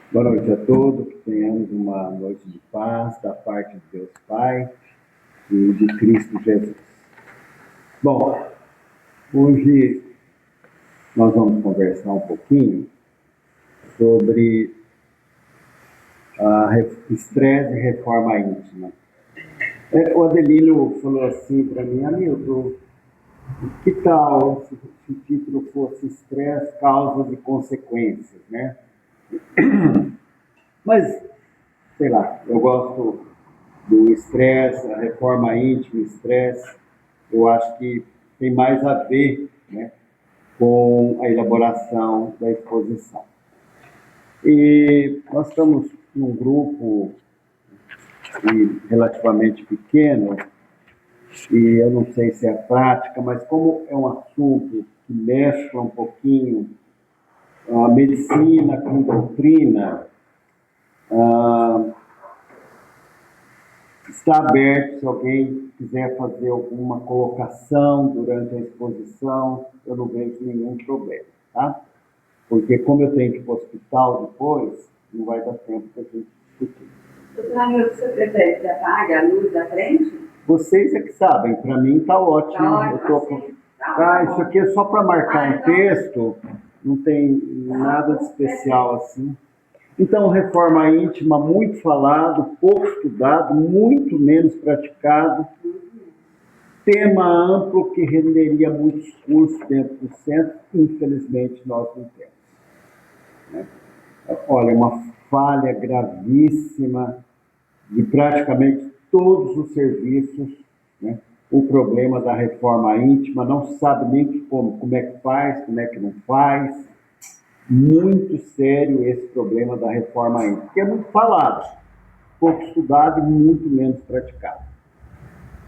Boa noite a todos, que tenhamos uma noite de paz da parte de Deus Pai e de Cristo Jesus. Bom, hoje nós vamos conversar um pouquinho sobre estresse e reforma íntima. O Adelino falou assim para mim, amigo, que tal se o título fosse Estresse, Causas e Consequências, né? Mas, sei lá, eu gosto do estresse, a reforma íntima, estresse, eu acho que tem mais a ver, né, com a elaboração da exposição. E nós estamos num grupo relativamente pequeno, e eu não sei se é prática, mas como é um assunto que mescla um pouquinho a medicina com doutrina, está aberto se alguém quiser fazer alguma colocação durante a exposição, eu não vejo nenhum problema, tá? Porque como eu tenho que ir para o hospital depois, não vai dar tempo para a gente discutir. Doutor Hamilton, você prefere que apague a luz da frente? Vocês é que sabem, para mim está ótimo. Tá ótimo, assim. Isso aqui é só para marcar um texto, não tem nada de especial assim. Então, reforma íntima, muito falado, pouco estudado, muito menos praticado. Tema amplo que renderia muitos cursos dentro do centro, infelizmente nós não temos. Né? Olha, uma falha gravíssima de praticamente todos os serviços, né? O problema da reforma íntima, não se sabe nem como é que faz, como é que não faz. Muito sério esse problema da reforma íntima, que é muito falado, pouco estudado e muito menos praticado.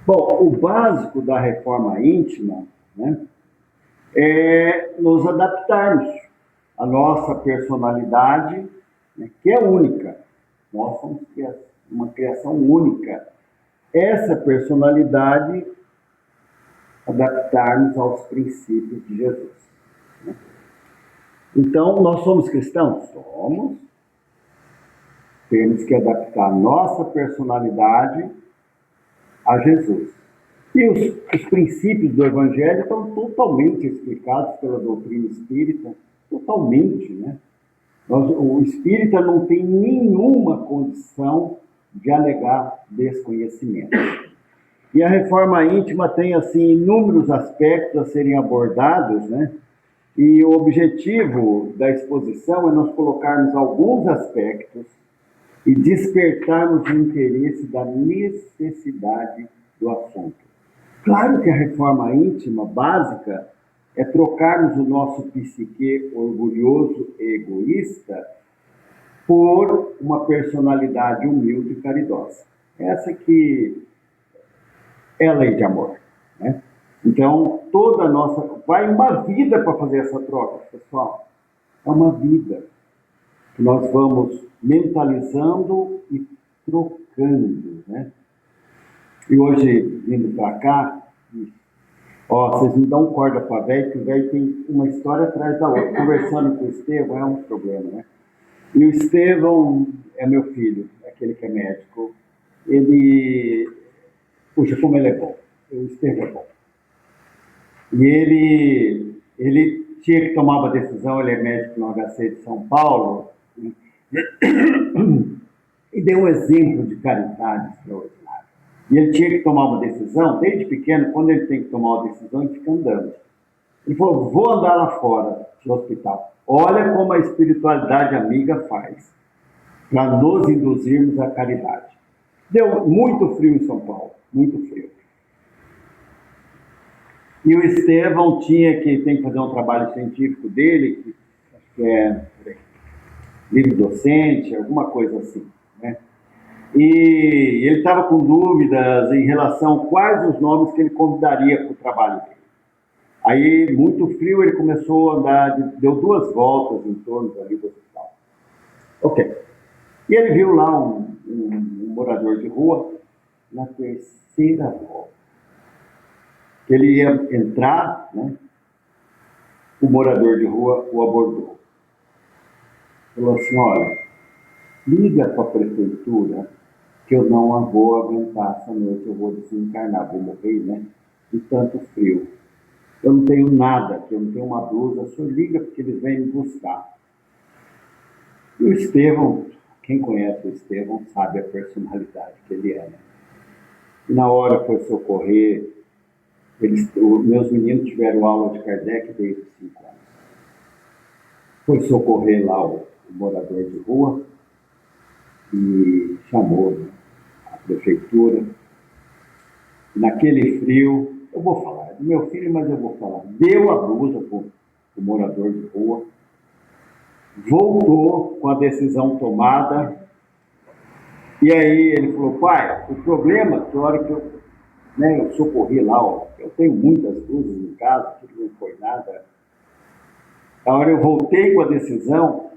Bom, o básico da reforma íntima, né, é nos adaptarmos à nossa personalidade, né, que é única. Nós somos uma criação única. Essa personalidade, adaptarmos aos princípios de Jesus. Né? Então, nós somos cristãos? Somos. Temos que adaptar nossa personalidade a Jesus. E os princípios do Evangelho estão totalmente explicados pela doutrina espírita, totalmente, né? O espírita não tem nenhuma condição de alegar desconhecimento. E a reforma íntima tem, assim, inúmeros aspectos a serem abordados, né? E o objetivo da exposição é nós colocarmos alguns aspectos e despertarmos o interesse da necessidade do assunto. Claro que a reforma íntima básica é trocarmos o nosso psique orgulhoso e egoísta por uma personalidade humilde e caridosa. Essa que é a lei de amor, né? Então, toda a nossa... Vai uma vida para fazer essa troca, pessoal. É uma vida que nós vamos mentalizando e trocando, né? E hoje, vindo para cá, vocês me dão corda para velho, que o velho tem uma história atrás da outra. Conversando com o Estevão é um problema, né? E o Estevão é meu filho, aquele que é médico. Ele... Puxa, como ele é bom. O Estevão é bom. E ele tinha que tomar uma decisão, ele é médico no HC de São Paulo, e deu um exemplo de caridade extraordinário. E ele tinha que tomar uma decisão, desde pequeno, quando ele tem que tomar uma decisão, ele fica andando. Ele falou, vou andar lá fora do hospital. Olha como a espiritualidade amiga faz, para nos induzirmos à caridade. Deu muito frio em São Paulo, muito frio. E o Estevão tem que fazer um trabalho científico dele, que acho que é livre docente, alguma coisa assim, né? E ele estava com dúvidas em relação a quais os nomes que ele convidaria para o trabalho dele. Aí, muito frio, ele começou a andar, deu 2 voltas em torno ali do hospital. Ok. E ele viu lá um morador de rua, na 3ª volta. Ele ia entrar, né? O morador de rua o abordou. Falou assim, olha, liga para a prefeitura que eu não vou aguentar essa noite, eu vou desencarnar, vou morrer, né? De tanto frio. Eu não tenho nada aqui, eu não tenho uma blusa, só liga porque eles vêm me buscar. E o Estevão, quem conhece o Estevão sabe a personalidade que ele é, né? E na hora foi socorrer, meus meninos tiveram aula de Kardec desde 5 anos. Foi socorrer lá o morador de rua e chamou, né, a prefeitura. E naquele frio, eu vou falar do meu filho, mas eu vou falar. Deu a blusa para o morador de rua, voltou com a decisão tomada. E aí ele falou: pai, o problema é que a hora que eu socorri lá, ó, eu tenho muitas blusas em casa, tudo não foi nada. A hora eu voltei com a decisão,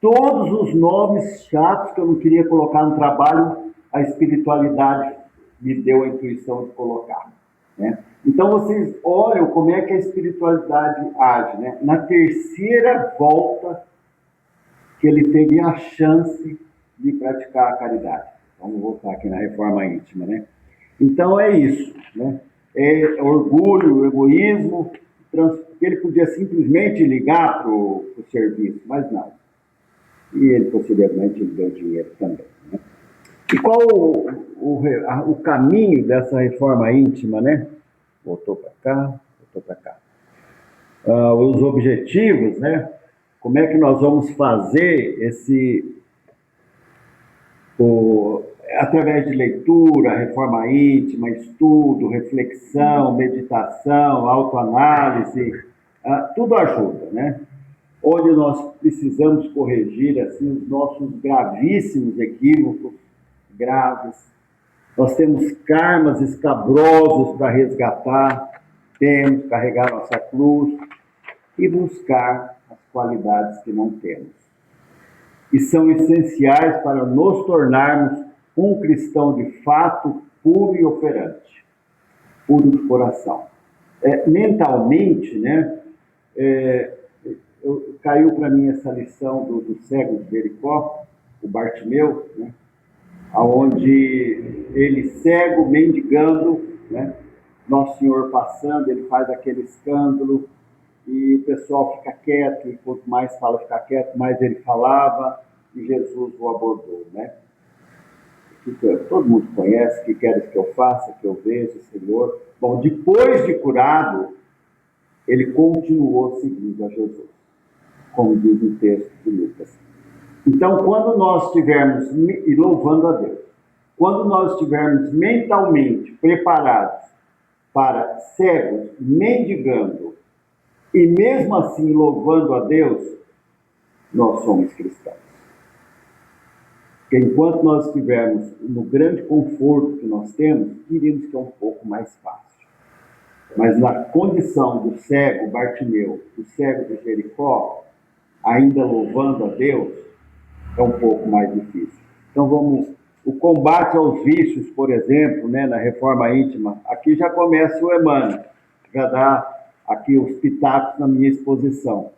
todos os nomes chatos que eu não queria colocar no trabalho, a espiritualidade me deu a intuição de colocar, né? Então vocês olham como é que a espiritualidade age, né? Na terceira volta que ele teve a chance de praticar a caridade. Vamos voltar aqui na reforma íntima, né? Então é isso, né? É orgulho, egoísmo, ele podia simplesmente ligar para o serviço, mas não. E ele posteriormente deu dinheiro também, né? E qual o caminho dessa reforma íntima, né? Voltou para cá, voltou para cá. Os objetivos, né? Como é que nós vamos fazer através de leitura, reforma íntima, estudo, reflexão, meditação, autoanálise, tudo ajuda, né? Onde nós precisamos corrigir assim, os nossos gravíssimos equívocos, graves. Nós temos karmas escabrosos para resgatar, temos que carregar nossa cruz e buscar as qualidades que não temos. E são essenciais para nos tornarmos um cristão de fato puro e operante, puro de coração. Mentalmente, né, caiu para mim essa lição do cego de Jericó, o Bartimeu, né, onde ele cego, mendigando, né, Nosso Senhor passando, ele faz aquele escândalo e o pessoal fica quieto, e quanto mais fala ficar quieto, mais ele falava, e Jesus o abordou, né? Todo mundo conhece: que queres que eu faça, que eu veja, Senhor? Bom, depois de curado, ele continuou seguindo a Jesus, como diz o texto de Lucas. Então, quando nós estivermos, e louvando a Deus, quando nós estivermos mentalmente preparados para cegos, mendigando, e mesmo assim louvando a Deus, nós somos cristãos. Porque enquanto nós estivermos no grande conforto que nós temos, diríamos que é um pouco mais fácil. Mas na condição do cego Bartimeu, do cego de Jericó, ainda louvando a Deus, é um pouco mais difícil. Então o combate aos vícios, por exemplo, né, na reforma íntima, aqui já começa o Emmanuel, já dá aqui os pitacos na minha exposição.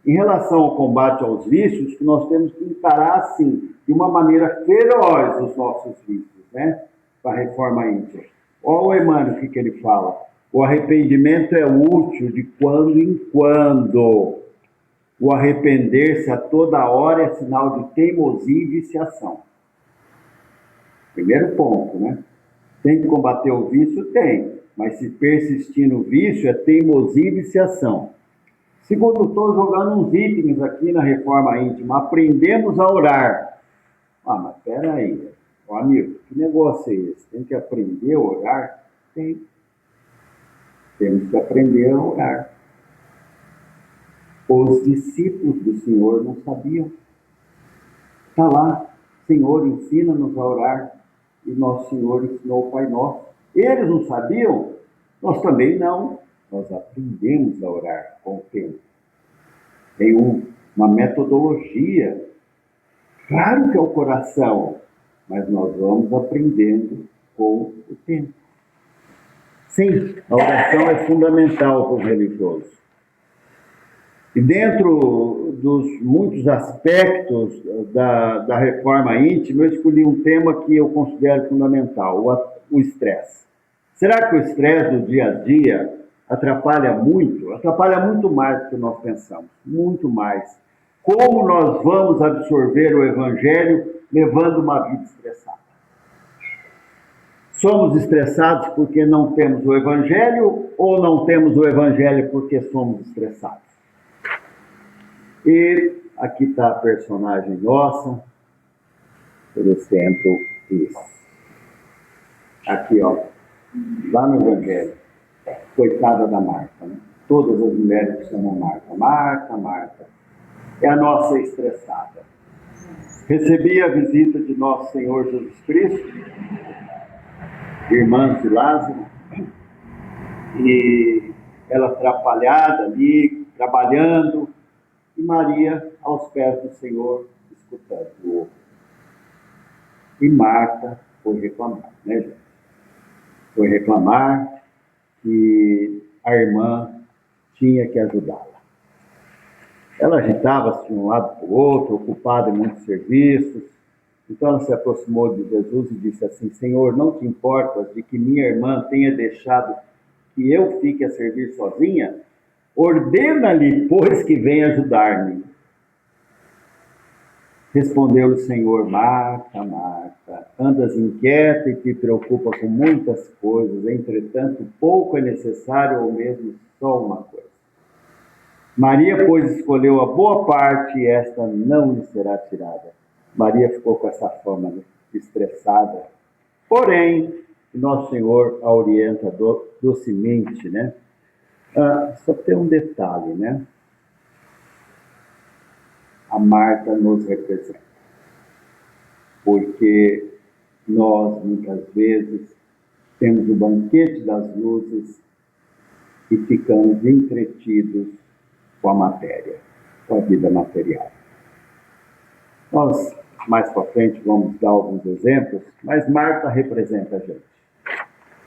Em relação ao combate aos vícios, que nós temos que encarar, assim, de uma maneira feroz os nossos vícios, né? Para a reforma íntima. Olha o Emmanuel, o que ele fala. O arrependimento é útil de quando em quando. O arrepender-se a toda hora é sinal de teimosia e viciação. Primeiro ponto, né? Tem que combater o vício? Tem. Mas se persistir no vício, é teimosia e viciação. Segundo, estou jogando uns itens aqui na reforma íntima. Aprendemos a orar. Mas espera aí, amigo, que negócio é esse? Tem que aprender a orar? Tem. Temos que aprender a orar. Os discípulos do Senhor não sabiam. Está lá, Senhor, ensina-nos a orar. E nosso Senhor ensinou o Pai Nosso. Eles não sabiam? Nós também não. Nós aprendemos a orar com o tempo. Tem uma metodologia. Claro que é o coração, mas nós vamos aprendendo com o tempo. Sim, a oração é fundamental para o religioso. E dentro dos muitos aspectos da reforma íntima, eu escolhi um tema que eu considero fundamental, o estresse. Será que o estresse do dia a dia atrapalha muito? Atrapalha muito mais do que nós pensamos, muito mais. Como nós vamos absorver o Evangelho levando uma vida estressada? Somos estressados porque não temos o Evangelho ou não temos o Evangelho porque somos estressados? E aqui está a personagem nossa, por exemplo, isso. Aqui, ó, lá no Evangelho, coitada da Marta, né? Todas as mulheres que chamam Marta. Marta, Marta. É a nossa estressada. Recebi a visita de nosso Senhor Jesus Cristo, irmãs de Lázaro, e ela atrapalhada ali, trabalhando, e Maria aos pés do Senhor, escutando. E Marta foi reclamar, né, gente? Foi reclamar que a irmã tinha que ajudá-la. Ela agitava-se de um lado para o outro, ocupada em muitos serviços. Então ela se aproximou de Jesus e disse assim: Senhor, não te importas de que minha irmã tenha deixado que eu fique a servir sozinha? Ordena-lhe, pois, que venha ajudar-me. Respondeu-lhe o Senhor: Marta, Marta, andas inquieta e te preocupa com muitas coisas, entretanto pouco é necessário, ou mesmo só uma coisa. Maria, pois, escolheu a boa parte e esta não lhe será tirada. Maria ficou com essa fama, né? Estressada. Porém, nosso Senhor a orienta docemente, né? Só tem um detalhe, né? A Marta nos representa. Porque nós, muitas vezes, temos o banquete das luzes e ficamos entretidos com a matéria, com a vida material. Nós, mais para frente, vamos dar alguns exemplos, mas Marta representa a gente.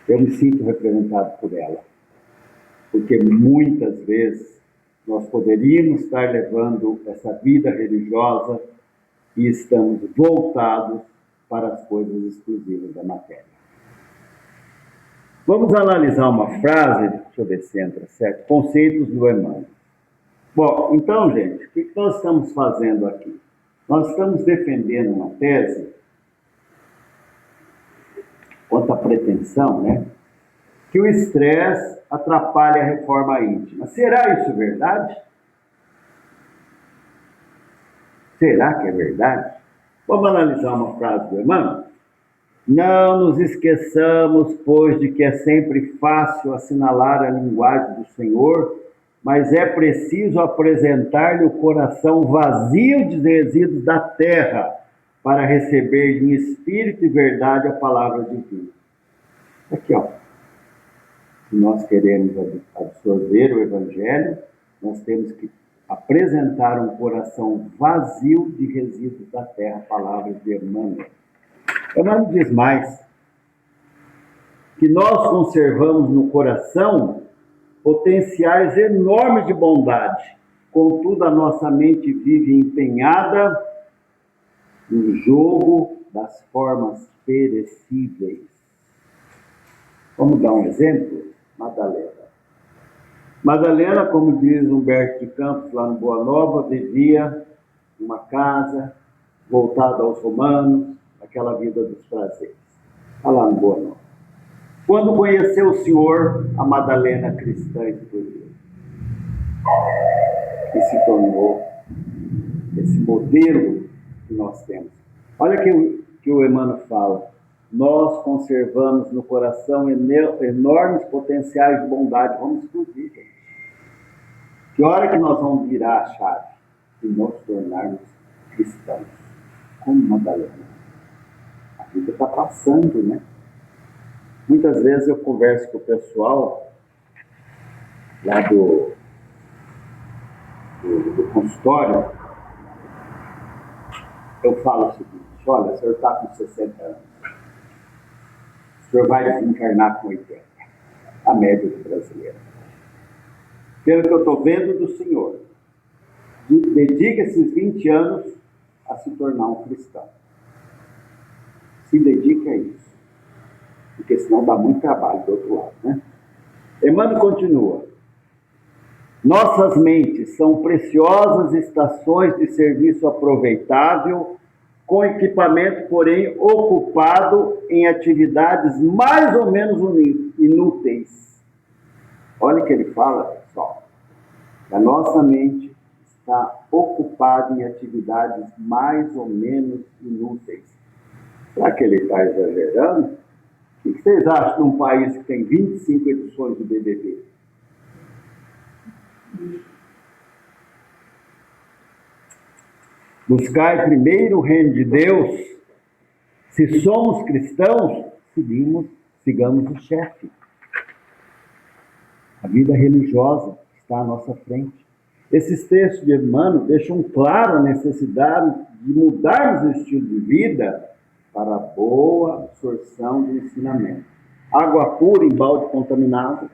Eu me sinto representado por ela, porque muitas vezes nós poderíamos estar levando essa vida religiosa e estamos voltados para as coisas exclusivas da matéria. Vamos analisar uma frase, deixa eu ver se entra certo, conceitos do Emmanuel. Bom, então, gente, o que nós estamos fazendo aqui? Nós estamos defendendo uma tese, quanto à pretensão, né? Que o estresse atrapalha a reforma íntima. Será isso verdade? Será que é verdade? Vamos analisar uma frase do Emmanuel? Não nos esqueçamos, pois, de que é sempre fácil assinalar a linguagem do Senhor, mas é preciso apresentar-lhe o coração vazio de resíduos da terra para receber em espírito e verdade a palavra divina. Aqui, ó. Se nós queremos absorver o Evangelho, nós temos que apresentar um coração vazio de resíduos da terra, palavras de Emmanuel. Emmanuel diz mais, que nós conservamos no coração potenciais enormes de bondade, contudo a nossa mente vive empenhada no jogo das formas perecíveis. Vamos dar um exemplo? Madalena. Madalena, como diz Humberto de Campos, lá no Boa Nova, vivia numa casa voltada aos romanos, aquela vida dos prazeres. Está lá no Boa Nova. Quando conheceu o Senhor, a Madalena cristã explodiu. E se tornou esse modelo que nós temos. Olha que o Emmanuel fala. Nós conservamos no coração enormes potenciais de bondade. Vamos explodir, gente. Que hora que nós vamos virar a chave e nos tornarmos cristãos? Como Madalena. A vida está passando, né? Muitas vezes eu converso com o pessoal lá do consultório. Eu falo o seguinte: olha, o senhor está com 60 anos. O senhor vai desencarnar com 80. A média do brasileiro. Pelo que eu estou vendo do senhor, dedica esses 20 anos a se tornar um cristão. Se dedica a isso. Porque senão dá muito trabalho do outro lado, né? Emmanuel continua. Nossas mentes são preciosas estações de serviço aproveitável, com equipamento, porém, ocupado em atividades mais ou menos inúteis. Olha o que ele fala, pessoal. A nossa mente está ocupada em atividades mais ou menos inúteis. Será que ele está exagerando? O que vocês acham de um país que tem 25 edições do BBB? Buscar primeiro o reino de Deus. Se somos cristãos, sigamos o chefe. A vida religiosa está à nossa frente. Esses textos de Emmanuel deixam claro a necessidade de mudarmos o estilo de vida para a boa absorção do ensinamento. Água pura em balde contaminado.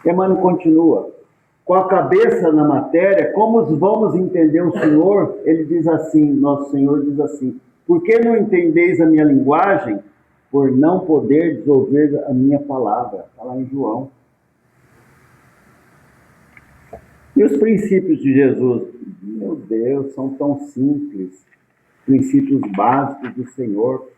Emmanuel continua. Com a cabeça na matéria, como vamos entender o Senhor? Ele diz assim, nosso Senhor diz assim, por que não entendeis a minha linguagem? Por não poder desouvir a minha palavra. Está lá em João. E os princípios de Jesus? Meu Deus, são tão simples. Princípios básicos do Senhor.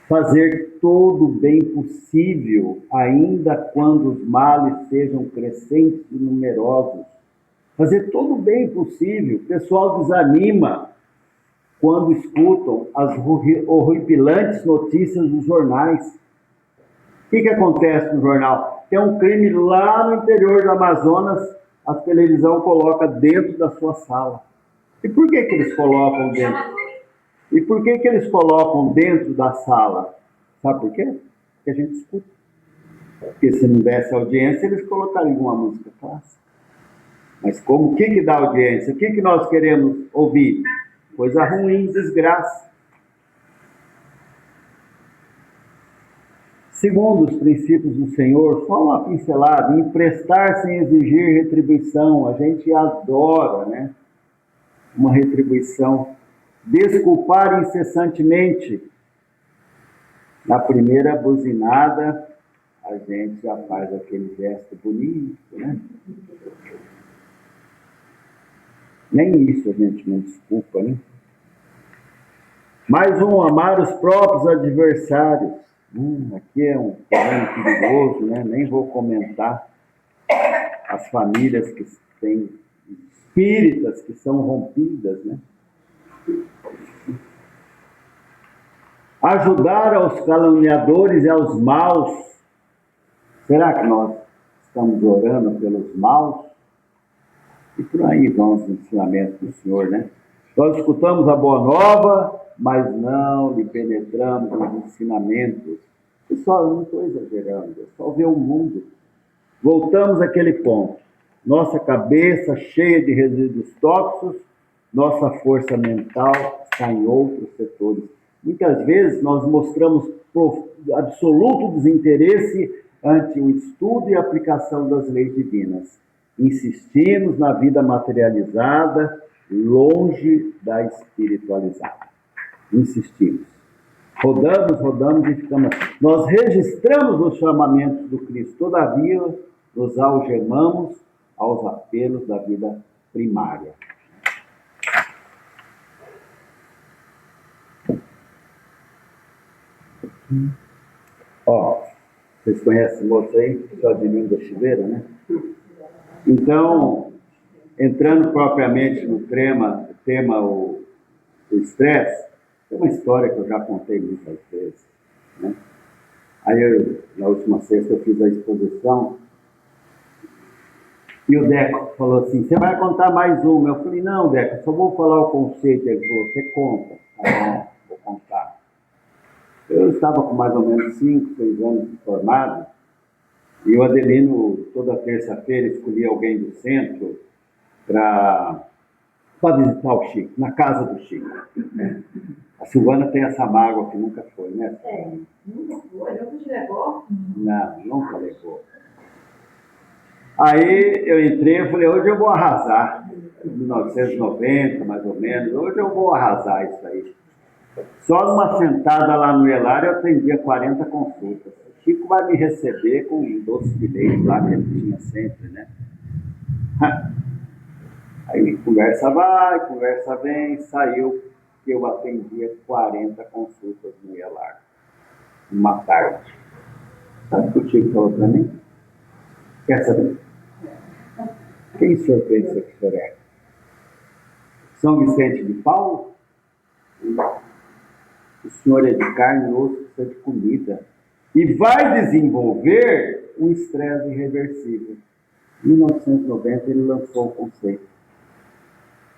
Fazer todo o bem possível, ainda quando os males sejam crescentes e numerosos. Fazer todo o bem possível. O pessoal desanima quando escutam as horripilantes notícias dos jornais. O que acontece no jornal? Tem um crime lá no interior do Amazonas, a televisão coloca dentro da sua sala. E por que eles colocam dentro? E por que eles colocam dentro da sala? Sabe por quê? Porque a gente escuta. Porque se não desse audiência, eles colocariam uma música clássica. Mas como, o que dá audiência? O que nós queremos ouvir? Coisa ruim, desgraça. Segundo os princípios do Senhor, só uma pincelada, emprestar sem exigir retribuição. A gente adora, né? Uma retribuição. Desculpar incessantemente. Na primeira buzinada, a gente já faz aquele gesto bonito, né? Nem isso a gente não desculpa, né? Mais um, amar os próprios adversários. Aqui é um problema perigoso, né? Nem vou comentar as famílias que têm espíritas que são rompidas, né? Ajudar aos caluniadores e aos maus. Será que nós estamos orando pelos maus? E por aí vão os ensinamentos do Senhor, né? Nós escutamos a boa nova, mas não lhe penetramos nos ensinamentos. Pessoal, eu não estou exagerando, é só ver o mundo. Voltamos àquele ponto. Nossa cabeça cheia de resíduos tóxicos, nossa força mental está em outros setores. Muitas vezes nós mostramos absoluto desinteresse ante o estudo e aplicação das leis divinas. Insistimos na vida materializada, longe da espiritualizada. Insistimos. Rodamos e ficamos. Nós registramos os chamamentos do Cristo, todavia nos algemamos aos apelos da vida primária. Ó, vocês conhecem esse moço aí, o Claudininho da Chiveira, né? Então, entrando propriamente no tema o estresse, tem uma história que eu já contei muitas vezes, né? Aí, na última sexta, eu fiz a exposição e o Deco falou assim, você vai contar mais uma? Eu falei, não, Deco, só vou falar o conceito. Ele falou, você conta. Ah, vou contar. Eu estava com mais ou menos 5, 6 anos de formado e o Adelino, toda terça-feira, escolhia alguém do centro para visitar o Chico, na casa do Chico. A Silvana tem essa mágoa que nunca foi, né? Nunca foi, nunca te levou? Não, nunca levou. Aí eu entrei e falei, hoje eu vou arrasar. 1990, mais ou menos, hoje eu vou arrasar isso aí. Só numa sentada lá no Elário eu atendia 40 consultas. O Chico vai me receber com um doce de leite lá que ele tinha sempre, né? Aí conversa vai, conversa vem, saiu que eu atendia 40 consultas no Elário, uma tarde. Sabe o que o Chico falou para mim? Quer saber? Quem o senhor pensa que o senhor é? São Vicente de Paulo? O senhor é de carne e osso, precisa de comida. E vai desenvolver um estresse irreversível. Em 1990 ele lançou o conceito.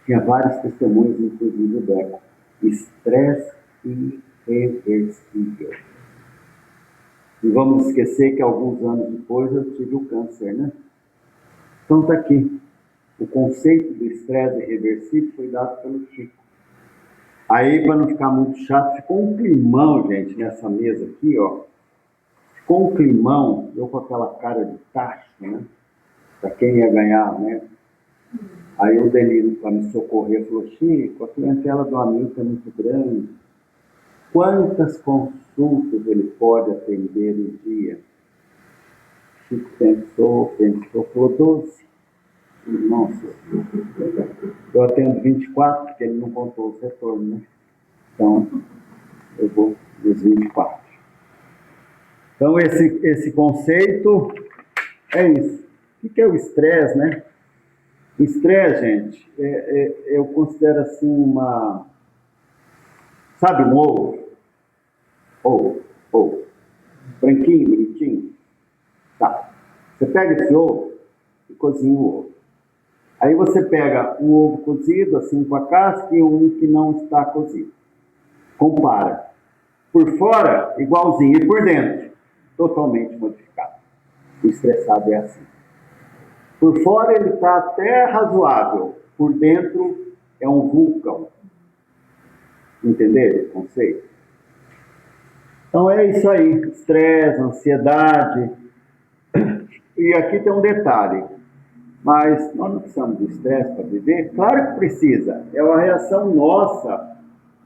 Tinha vários testemunhos, inclusive o Deco. Estresse irreversível. E vamos esquecer que alguns anos depois eu tive o câncer, né? Então está aqui. O conceito do estresse irreversível foi dado pelo Chico. Aí, para não ficar muito chato, ficou um climão, gente, nessa mesa aqui, ó. Ficou um climão, eu com aquela cara de tacho, né? Para quem ia ganhar, né? Aí o Delírio, para me socorrer, falou, Chico, a clientela do amigo é muito grande. Quantas consultas ele pode atender no dia? Chico pensou, falou 12. Nossa, eu atendo 24, porque ele não contou os retornos, né? Então, eu vou dos 24. Então, esse conceito é isso. O que é o estresse, né? O estresse, gente, eu considero assim uma... Sabe um ovo? Ovo. Branquinho, bonitinho. Tá. Você pega esse ovo e cozinha o ovo. Aí você pega um ovo cozido, assim com a casca, e um que não está cozido. Compara. Por fora, igualzinho, e por dentro, totalmente modificado. O estressado é assim. Por fora ele está até razoável, por dentro é um vulcão. Entenderam o conceito? Então é isso aí, estresse, ansiedade. E aqui tem um detalhe. Mas nós não precisamos de estresse para viver? Claro que precisa. É uma reação nossa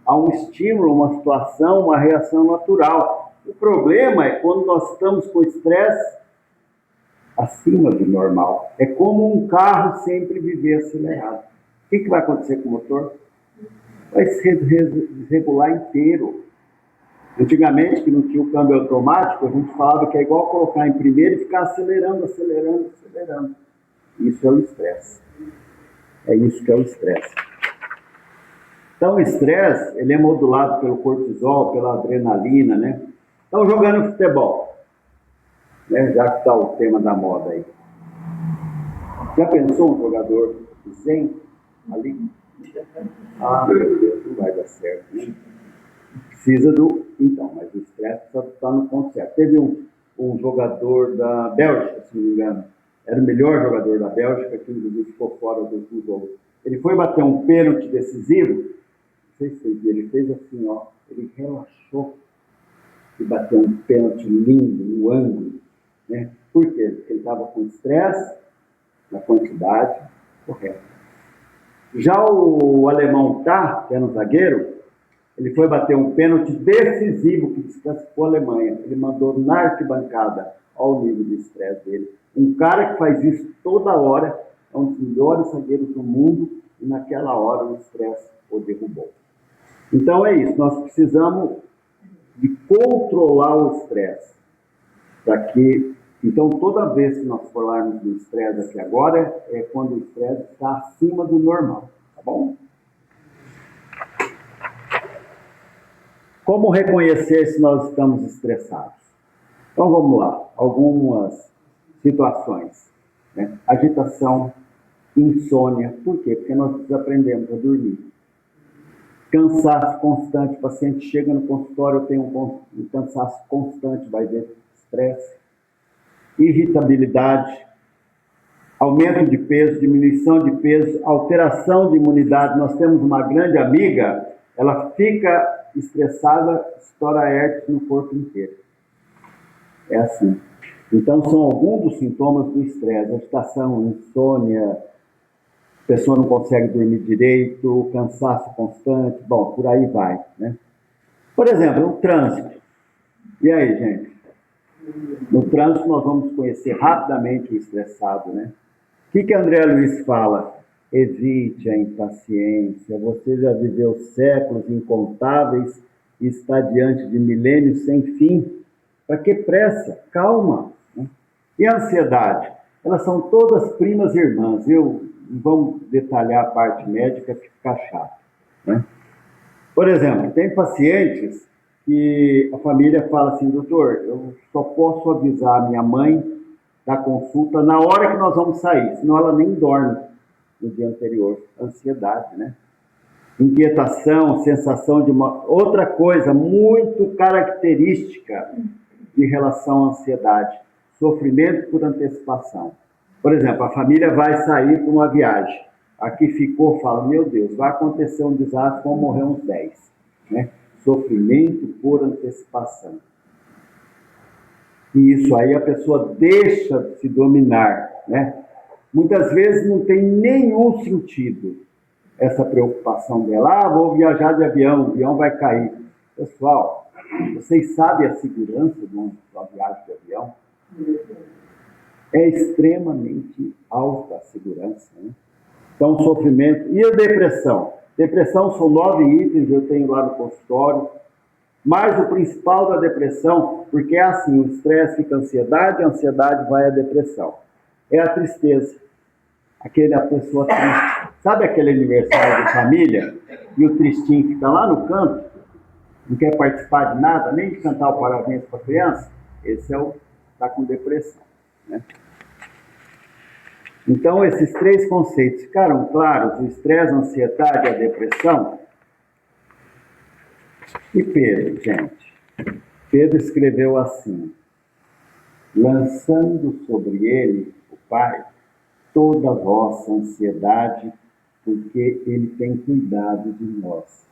a um estímulo, uma situação, uma reação natural. O problema é quando nós estamos com estresse acima do normal. É como um carro sempre viver acelerado. O que vai acontecer com o motor? Vai se desregular inteiro. Antigamente, que não tinha o câmbio automático, a gente falava que é igual colocar em primeiro e ficar acelerando. Isso é o estresse. É isso que é o estresse. Então, o estresse, ele é modulado pelo cortisol, pela adrenalina, né? Então, jogando futebol, né? Já que está o tema da moda aí. Já pensou um jogador zen ali? Ah, meu Deus, não vai dar certo, né? Precisa do... Então, mas o estresse precisa estar no ponto certo. Teve um jogador da Bélgica, se não me engano, era o melhor jogador da Bélgica, que inclusive ficou fora do jogo. Ele foi bater um pênalti decisivo, não sei se vocês viram, ele fez assim, ó, ele relaxou e bateu um pênalti lindo, no ângulo, né? Por quê? Porque ele estava com estresse na quantidade correta. Já o alemão Tá, que era um zagueiro, ele foi bater um pênalti decisivo que desclassificou a Alemanha. Ele mandou na arquibancada, ao nível de estresse dele. Um cara que faz isso toda hora, é um dos melhores zagueiros do mundo, e naquela hora o estresse o derrubou. Então é isso, nós precisamos de controlar o estresse. Então toda vez que nós falarmos do estresse aqui agora, é quando o estresse está acima do normal, tá bom? Como reconhecer se nós estamos estressados? Então vamos lá, algumas situações, né? Agitação, insônia, por quê? Porque nós desaprendemos a dormir. Cansaço constante, o paciente chega no consultório, tem um cansaço constante, vai ver estresse. Irritabilidade, aumento de peso, diminuição de peso, alteração de imunidade. Nós temos uma grande amiga, ela fica estressada, estoura herpes no corpo inteiro. É assim. Então, são alguns dos sintomas do estresse: agitação, insônia, a pessoa não consegue dormir direito, cansaço constante, bom, por aí vai, né? Por exemplo, o trânsito. E aí, gente? No trânsito nós vamos conhecer rapidamente o estressado, né? O que André Luiz fala? Evite a impaciência. Você já viveu séculos incontáveis e está diante de milênios sem fim. Para que pressa? Calma. Né? E a ansiedade? Elas são todas primas irmãs. Vamos detalhar a parte médica que fica chato. Né? Por exemplo, tem pacientes que a família fala assim: doutor, eu só posso avisar a minha mãe da consulta na hora que nós vamos sair, senão ela nem dorme no dia anterior. Ansiedade, né? Inquietação, sensação de uma... Outra coisa muito característica de relação à ansiedade: sofrimento por antecipação. Por exemplo, a família vai sair para uma viagem. Aqui ficou, fala: meu Deus, vai acontecer um desastre, vão morrer uns 10. Né? Sofrimento por antecipação. E isso aí a pessoa deixa de se dominar, né? Muitas vezes não tem nenhum sentido essa preocupação dela. Vou viajar de avião, o avião vai cair. Pessoal, vocês sabem a segurança de uma viagem de avião? É extremamente alta a segurança, né? Então, sofrimento. E a depressão? Depressão são 9 itens, eu tenho lá no consultório. Mas o principal da depressão, porque é assim: o estresse fica a ansiedade vai à depressão. É a tristeza. A pessoa triste. Sabe aquele aniversário de família e o tristinho fica lá no canto, não quer participar de nada, nem de cantar o parabéns para a criança? Esse está com depressão. Né? Então, esses 3 conceitos ficaram claros: o estresse, a ansiedade e a depressão. E Pedro, gente? Pedro escreveu assim: lançando sobre ele, o Pai, toda a vossa ansiedade, porque ele tem cuidado de nós.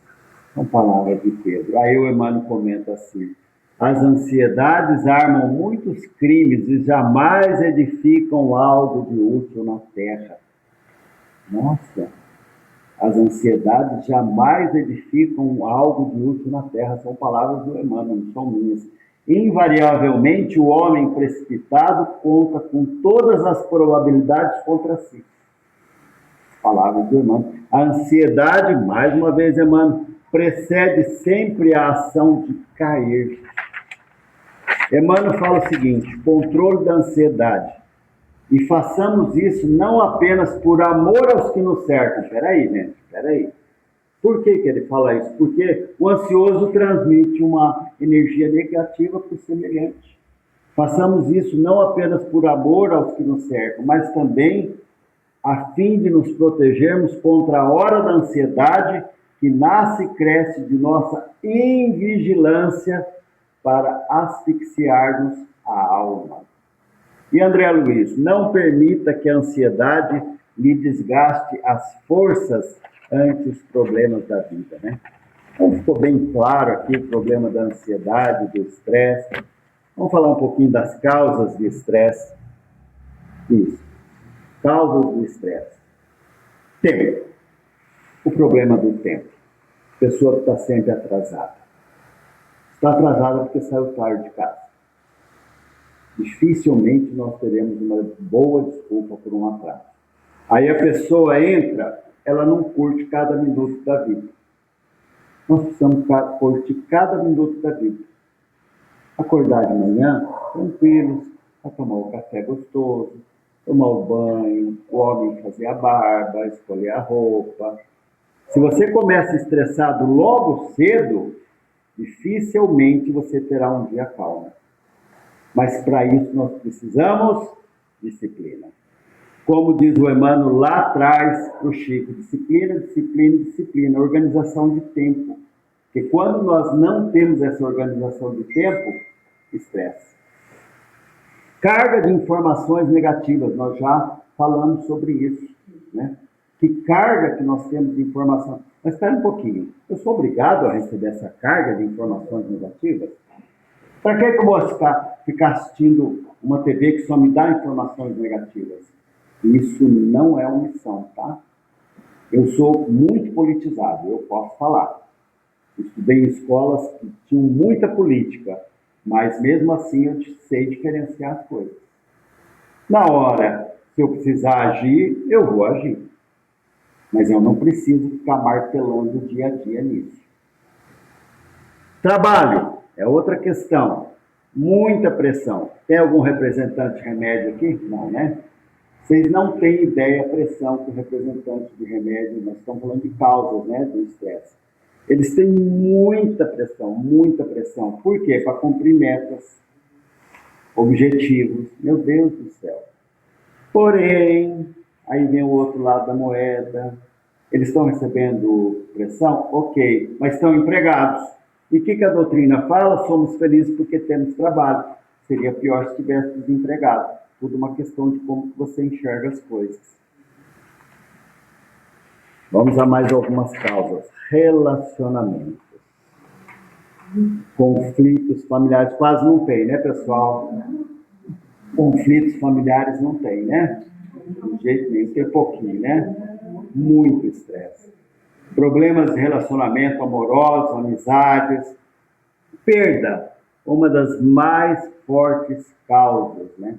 São palavras de Pedro. Aí o Emmanuel comenta assim: as ansiedades armam muitos crimes e jamais edificam algo de útil na terra. Nossa! As ansiedades jamais edificam algo de útil na terra. São palavras do Emmanuel, não são minhas. Invariavelmente, o homem precipitado conta com todas as probabilidades contra si. Palavras do Emmanuel. A ansiedade, mais uma vez, Emmanuel, precede sempre a ação de cair. Emmanuel fala o seguinte: controle da ansiedade. E façamos isso não apenas por amor aos que nos cercam. Peraí, gente, peraí. Por que ele fala isso? Porque o ansioso transmite uma energia negativa para o semelhante. Façamos isso não apenas por amor aos que nos cercam, mas também a fim de nos protegermos contra a hora da ansiedade que nasce e cresce de nossa invigilância para asfixiar-nos a alma. E André Luiz, não permita que a ansiedade lhe desgaste as forças ante os problemas da vida, né? Então ficou bem claro aqui o problema da ansiedade, do estresse. Vamos falar um pouquinho das causas de estresse. Isso, causas do estresse. Tempo. O problema do tempo. Pessoa que está sempre atrasada. Está atrasada porque saiu tarde de casa. Dificilmente nós teremos uma boa desculpa por um atraso. Aí a pessoa entra, ela não curte cada minuto da vida. Nós precisamos curtir cada minuto da vida. Acordar de manhã, tranquilos, para tomar o café gostoso, tomar o banho, o homem fazer a barba, escolher a roupa. Se você começa estressado logo cedo, dificilmente você terá um dia calmo. Mas para isso nós precisamos disciplina. Como diz o Emmanuel lá atrás para o Chico: disciplina, disciplina, disciplina, organização de tempo. Porque quando nós não temos essa organização de tempo, estresse. Carga de informações negativas, nós já falamos sobre isso, né? Que carga que nós temos de informação. Mas espera um pouquinho, eu sou obrigado a receber essa carga de informações negativas? Para que eu vou ficar assistindo uma TV que só me dá informações negativas. Isso não é omissão, tá? Eu sou muito politizado, eu posso falar. Estudei em escolas que tinham muita política, mas mesmo assim eu sei diferenciar as coisas. Na hora, se eu precisar agir, eu vou agir. Mas eu não preciso ficar martelando o dia a dia nisso. Trabalho é outra questão. Muita pressão. Tem algum representante de remédio aqui? Não, né? Vocês não têm ideia da pressão que o representante de remédio, nós estamos falando de causas, né, do estresse. Eles têm muita pressão, muita pressão. Por quê? Para cumprir metas, objetivos. Meu Deus do céu. Porém, aí vem o outro lado da moeda. Eles estão recebendo pressão? Ok, mas estão empregados. E o que a doutrina fala? Somos felizes porque temos trabalho. Seria pior se estivesse desempregado. Tudo uma questão de como você enxerga as coisas. Vamos a mais algumas causas. Relacionamentos. Conflitos familiares. Quase não tem, né, pessoal? Conflitos familiares não tem, né? De jeito nenhum, tem pouquinho, né? Muito estresse. Problemas de relacionamento amoroso, amizades. Perda, uma das mais fortes causas, né?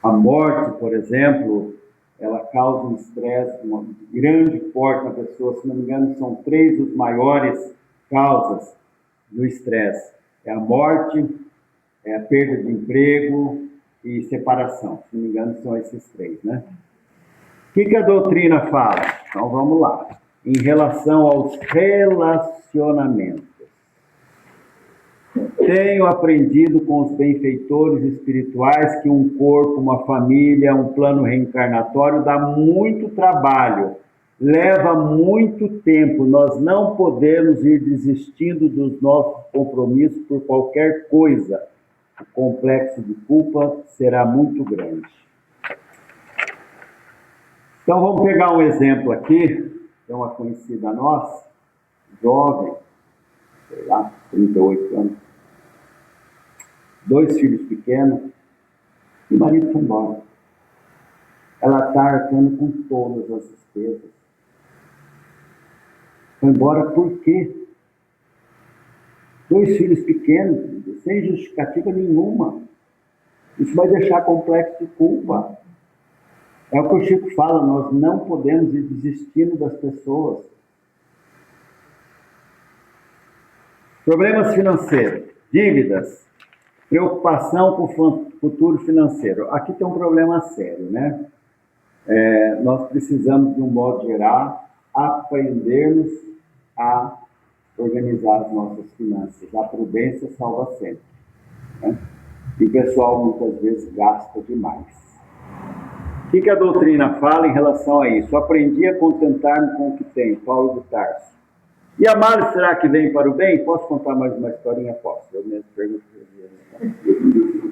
A morte, por exemplo, ela causa um estresse, uma grande porte na pessoa. Se não me engano, são 3 as maiores causas do estresse. É a morte, é a perda de emprego e separação. Se não me engano, são esses 3, né? O que a doutrina fala? Então, vamos lá. Em relação aos relacionamentos. Tenho aprendido com os benfeitores espirituais que um corpo, uma família, um plano reencarnatório dá muito trabalho, leva muito tempo. Nós não podemos ir desistindo dos nossos compromissos por qualquer coisa. O complexo de culpa será muito grande. Então vamos pegar um exemplo aqui, é uma conhecida nossa, jovem, sei lá, 38 anos, 2 filhos pequenos, e o marido foi embora. Ela está arcando com todas as despesas. Foi embora por quê? 2 filhos pequenos, sem justificativa nenhuma. Isso vai deixar complexo de culpa. É o que o Chico fala, nós não podemos ir desistindo das pessoas. Problemas financeiros, dívidas, preocupação com o futuro financeiro. Aqui tem um problema sério, né? Nós precisamos, de um modo geral, aprendermos a organizar as nossas finanças. A prudência salva sempre, né? E o pessoal muitas vezes gasta demais. O que a doutrina fala em relação a isso? Aprendi a contentar-me com o que tenho, Paulo de Tarso. E a males será que vem para o bem? Posso contar mais uma historinha? Posso. Eu mesmo pergunto.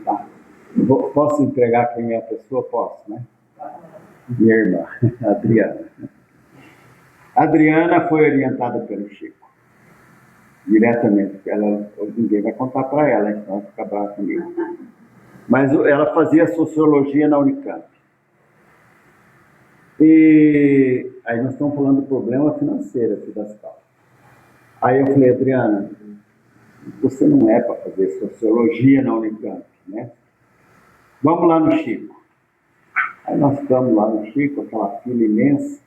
Tá. Posso entregar quem é a pessoa? Posso, né? Minha irmã, Adriana. Adriana foi orientada pelo Chico. Diretamente. Ninguém vai contar para ela, então vai ficar brava comigo. Mas ela fazia sociologia na Unicamp. E aí nós estamos falando do problema financeiro aqui das causas. Aí eu falei, Adriana, você não é para fazer sociologia na Unicamp, né? Vamos lá no Chico. Aí nós ficamos lá no Chico, aquela fila imensa.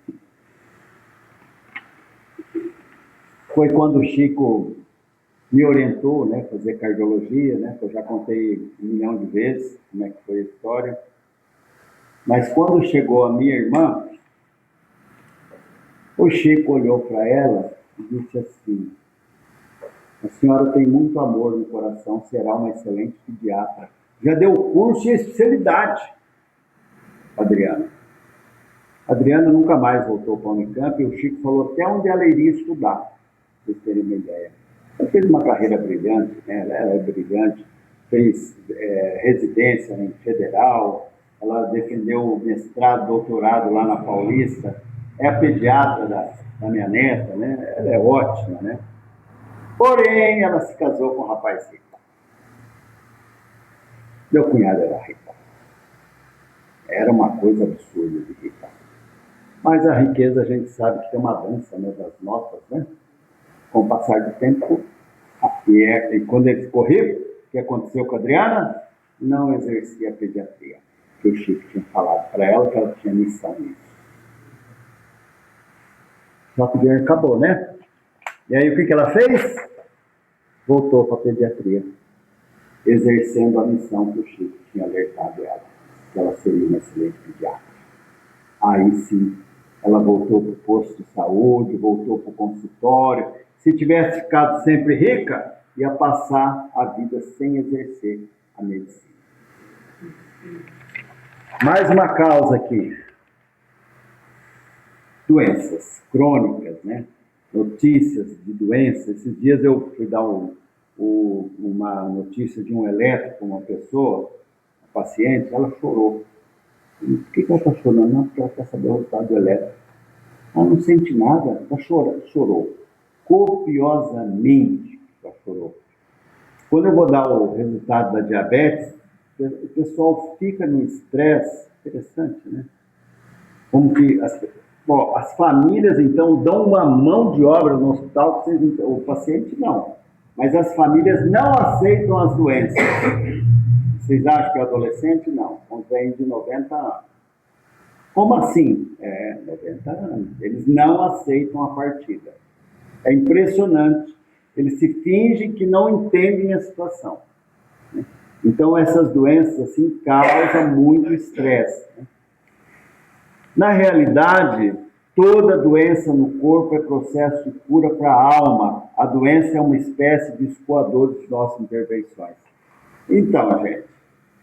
Foi quando o Chico me orientou, né, a fazer cardiologia, né? Que eu já contei 1 milhão de vezes como é que foi a história. Mas quando chegou a minha irmã, o Chico olhou para ela e disse assim, a senhora tem muito amor no coração, será uma excelente pediatra. Já deu curso e especialidade, Adriana. Adriana nunca mais voltou para a Unicamp e o Chico falou até onde ela iria estudar, para vocês terem uma ideia. Ela fez uma carreira brilhante, né? Ela é brilhante, fez residência em federal, ela defendeu mestrado, doutorado lá na Paulista, é a pediatra da minha neta, né? Ela é ótima, né? Porém, ela se casou com um rapaz rico. Meu cunhado era rico. Era uma coisa absurda de rico. Mas a riqueza, a gente sabe que tem uma dança, né, das notas, né? Com o passar do tempo, e quando ele ficou rico, o que aconteceu com a Adriana? Não exercia a pediatria, que o Chico tinha falado para ela que ela tinha missão nisso. Só que o dinheiro acabou, né? E aí o que ela fez? Voltou para a pediatria, exercendo a missão que o Chico tinha alertado ela, que ela seria uma excelente pediatra. Aí sim, ela voltou para o posto de saúde, voltou para o consultório. Se tivesse ficado sempre rica, ia passar a vida sem exercer a medicina. Mais uma causa aqui. Doenças crônicas, né? Notícias de doenças. Esses dias eu fui dar uma notícia de um eletro para uma pessoa, uma paciente, ela chorou. Por que ela está chorando? Não, porque ela quer saber o resultado do eletro. Ela não sente nada, ela chorou. Copiosamente ela chorou. Quando eu vou dar o resultado da diabetes, o pessoal fica num estresse interessante, né? Como que as famílias, então, dão uma mão de obra no hospital, o paciente não. Mas as famílias não aceitam as doenças. Vocês acham que é adolescente? Não. Um velho de 90 anos. Como assim? 90 anos. Eles não aceitam a partida. É impressionante. Eles se fingem que não entendem a situação. Né? Então, essas doenças, assim, causam muito estresse. Né? Na realidade, toda doença no corpo é processo de cura para a alma. A doença é uma espécie de escoador de nossas intervenções. Então, gente,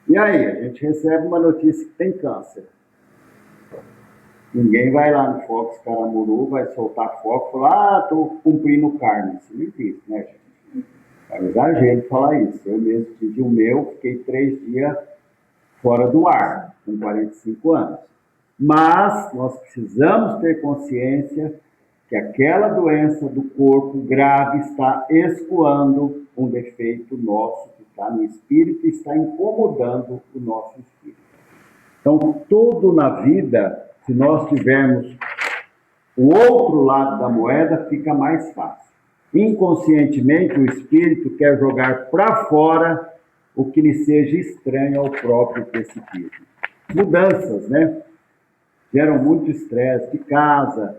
e aí? A gente recebe uma notícia que tem câncer. Ninguém vai lá no Fox Caramuru, vai soltar foco e falar, estou cumprindo carne. Isso não existe, né, gente? É um exagero falar isso. Eu mesmo tive o meu, fiquei 3 dias fora do ar, com 45 anos. Mas nós precisamos ter consciência que aquela doença do corpo grave está escoando um defeito nosso que está no espírito e está incomodando o nosso espírito. Então, tudo na vida, se nós tivermos o outro lado da moeda, fica mais fácil. Inconscientemente, o espírito quer jogar para fora o que lhe seja estranho ao próprio precipício. Mudanças, né? Geram muito estresse de casa,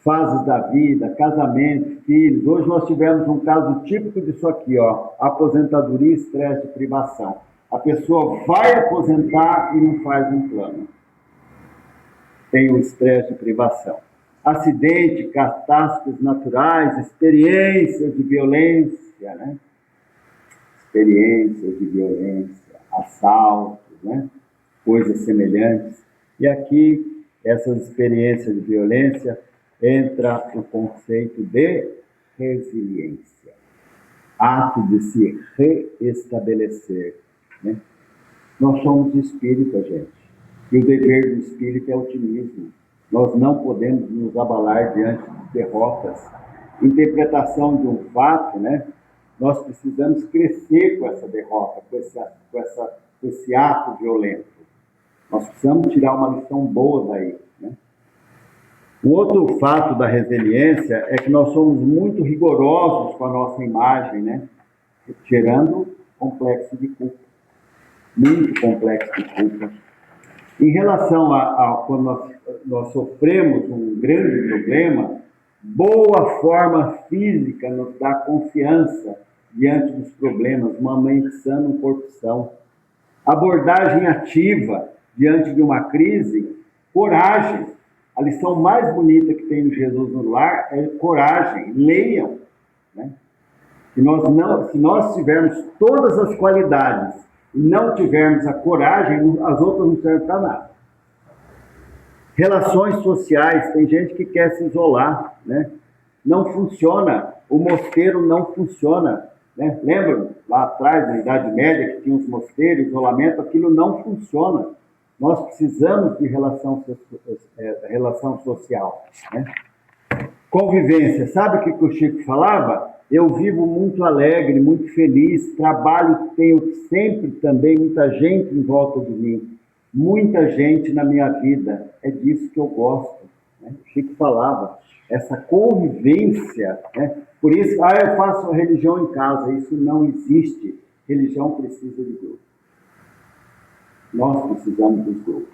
fases da vida, casamento, filhos. Hoje nós tivemos um caso típico disso aqui, ó, aposentadoria e estresse de privação. A pessoa vai aposentar e não faz um plano. Tem o estresse de privação. Acidente, catástrofes naturais, experiências de violência, né? Experiências de violência, assaltos, né? Coisas semelhantes. E aqui, essas experiências de violência, entra o conceito de resiliência. Ato de se reestabelecer. Né? Nós somos espírita, gente. E o dever do espírito é otimismo. Nós não podemos nos abalar diante de derrotas. Interpretação de um fato, né? Nós precisamos crescer com essa derrota, com esse ato violento. Nós precisamos tirar uma lição boa daí. Né? O outro fato da resiliência é que nós somos muito rigorosos com a nossa imagem, né? Gerando complexo de culpa. Muito complexo de culpa. Em relação a quando nós sofremos um grande problema, boa forma física nos dá confiança diante dos problemas, uma mente sã, um corpo são. Abordagem ativa diante de uma crise, coragem. A lição mais bonita que tem no Jesus no Lar é coragem. Leiam. Né? Se nós tivermos todas as qualidades e não tivermos a coragem, as outras não servem para nada. Relações sociais, tem gente que quer se isolar, né? Não funciona, o mosteiro não funciona. Né? Lembram lá atrás, na Idade Média, que tinha os mosteiros, isolamento, aquilo não funciona. Nós precisamos de relação social. Né? Convivência, sabe o que o Chico falava? Eu vivo muito alegre, muito feliz, trabalho, tenho sempre também muita gente em volta de mim, muita gente na minha vida, é disso que eu gosto, né? O Chico falava, essa convivência, né? Por isso, eu faço religião em casa, isso não existe, religião precisa de grupo. Nós precisamos dos grupos.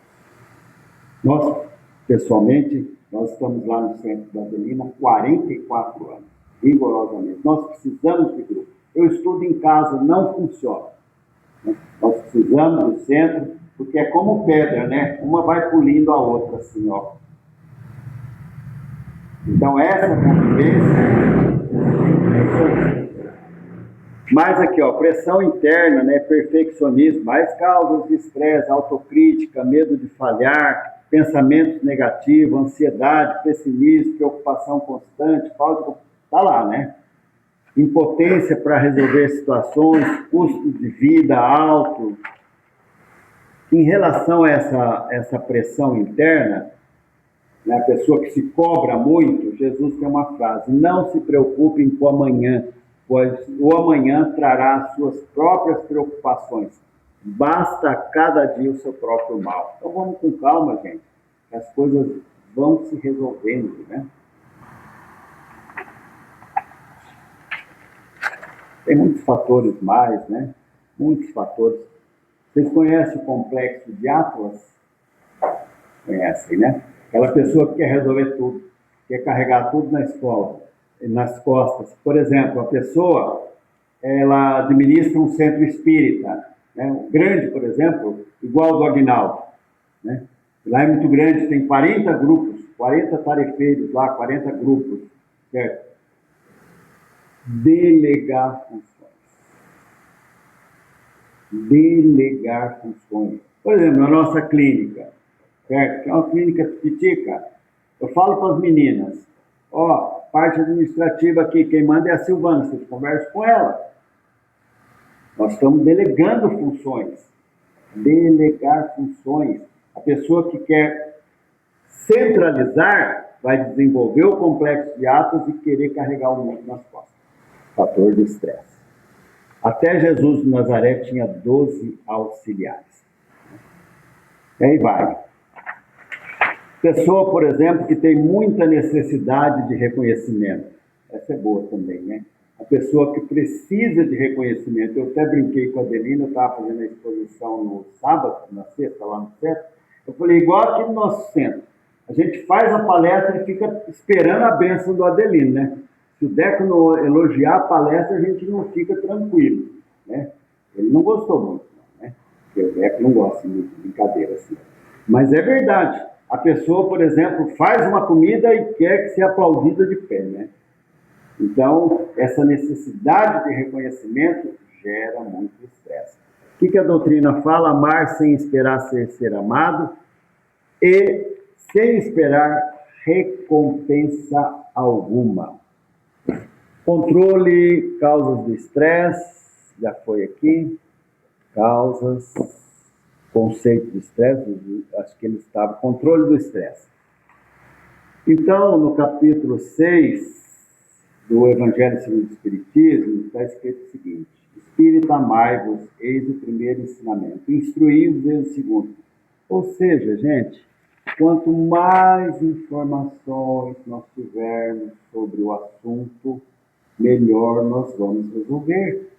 Nós, pessoalmente, nós estamos lá no centro da Adelina há 44 anos, rigorosamente. Nós precisamos de grupo. Eu estudo em casa, não funciona, né? Nós precisamos do centro, porque é como pedra, né? Uma vai pulindo a outra, assim, ó. Então, essa convivência... Mas aqui, ó, pressão interna, né, perfeccionismo, mais causas de estresse, autocrítica, medo de falhar, pensamentos negativos, ansiedade, pessimismo, preocupação constante, falta de... Tá lá, né? Impotência para resolver situações, custo de vida alto. Em relação a essa pressão interna, né, a pessoa que se cobra muito, Jesus tem uma frase: não se preocupem com o amanhã, pois o amanhã trará as suas próprias preocupações. Basta a cada dia o seu próprio mal. Então vamos com calma, gente, que as coisas vão se resolvendo, né? Tem muitos fatores mais, né? Muitos fatores. Vocês conhecem o complexo de Atlas? Conhecem, né? Aquela pessoa que quer resolver tudo, quer carregar tudo na escola, nas costas. Por exemplo, a pessoa, ela administra um centro espírita, né? Um grande, por exemplo, igual o do Aguinaldo, né? Lá é muito grande, tem 40 grupos, 40 tarefeiros lá, 40 grupos, certo? Delegar funções. Delegar funções. Por exemplo, na nossa clínica, certo? Que é uma clínica pitica, eu falo para as meninas, ó, parte administrativa aqui, quem manda é a Silvana, vocês conversam com ela. Nós estamos delegando funções. Delegar funções. A pessoa que quer centralizar vai desenvolver o complexo de Atlas e querer carregar o mundo nas costas. Fator de estresse. Até Jesus de Nazaré tinha 12 auxiliares. E aí vai. Pessoa, por exemplo, que tem muita necessidade de reconhecimento. Essa é boa também, né? A pessoa que precisa de reconhecimento. Eu até brinquei com a Adelina, eu estava fazendo a exposição no sábado, na sexta, lá no centro. Eu falei, igual aqui no nosso centro. A gente faz a palestra e fica esperando a bênção do Adelino, né? Se o Deco não elogiar a palestra, a gente não fica tranquilo, né? Ele não gostou muito, né? Porque o Deco não gosta de brincadeira assim. Mas é verdade. A pessoa, por exemplo, faz uma comida e quer ser aplaudida de pé, né? Então, essa necessidade de reconhecimento gera muito estresse. O que a doutrina fala? Amar sem esperar ser amado e sem esperar recompensa alguma. Controle, causas do estresse, já foi aqui. Causas, conceito de estresse, acho que ele estava. Controle do estresse. Então, no capítulo 6 do Evangelho segundo o Espiritismo, está escrito o seguinte: Espírito, amai-vos, eis o primeiro ensinamento. Instruí-vos, eis o segundo. Ou seja, gente, quanto mais informações nós tivermos sobre o assunto, melhor nós vamos resolver.